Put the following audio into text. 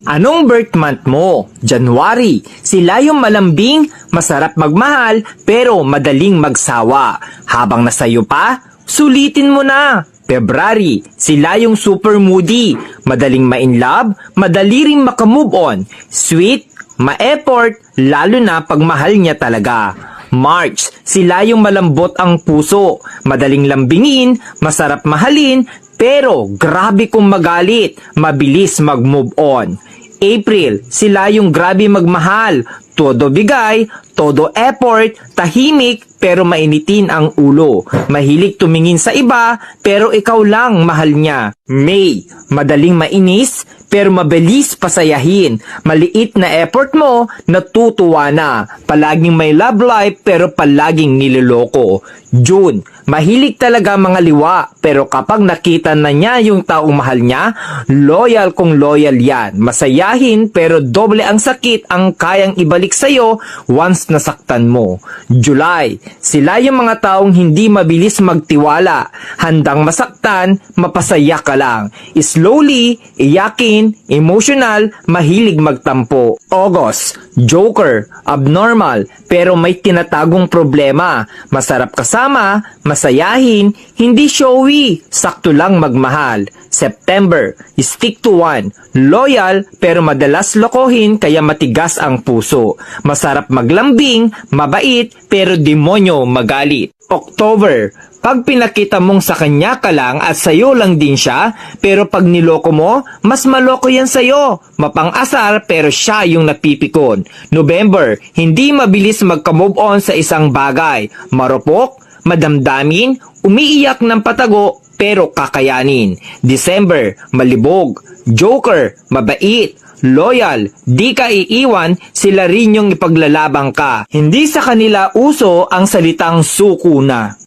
Anong birth month mo? January. Sila yung malambing, masarap magmahal, pero madaling magsawa. Habang nasayo pa, sulitin mo na. February. Sila yung super moody, madaling ma-inlove, madali ring makamove on. Sweet, ma-effort, lalo na pag mahal niya talaga. March. Sila yung malambot ang puso, madaling lambingin, masarap mahalin, pero grabe kung magalit, mabilis mag-move on. April, sila yung grabe magmahal, todo bigay, todo effort, tahimik pero mainitin ang ulo. Mahilig tumingin sa iba pero ikaw lang mahal niya. May, madaling mainis pero mabilis pasayahin. Maliit na effort mo, natutuwa na. Palaging may love life pero palaging niloloko. June, mahilig talaga mga liwa pero kapag nakita na niya yung taong mahal niya, loyal kung loyal yan. Masayahin pero doble ang sakit ang kayang ibalik sa'yo once nasaktan mo. July, sila yung mga taong hindi mabilis magtiwala. Handang masaktan, mapasaya ka lang. Slowly, iyakin, emotional, mahilig magtampo. August, joker, abnormal, pero may tinatagong problema. Masarap kasama, masayahin, hindi showy, sakto lang magmahal. September, stick to one, loyal pero madalas lokohin kaya matigas ang puso. Masarap maglambing, mabait pero demonyo magalit. October, pag pinakita mong sa kanya ka lang at sayo lang din siya, pero pag niloko mo, mas maloko yan sayo. Mapang-asar pero siya yung napipikon. November, hindi mabilis magka-move on sa isang bagay. Marupok, madamdamin, umiiyak ng patago pero kakayanin. December, malibog, joker, mabait, loyal, di ka iiwan, sila rin yung ipaglalabang ka. Hindi sa kanila uso ang salitang suko na.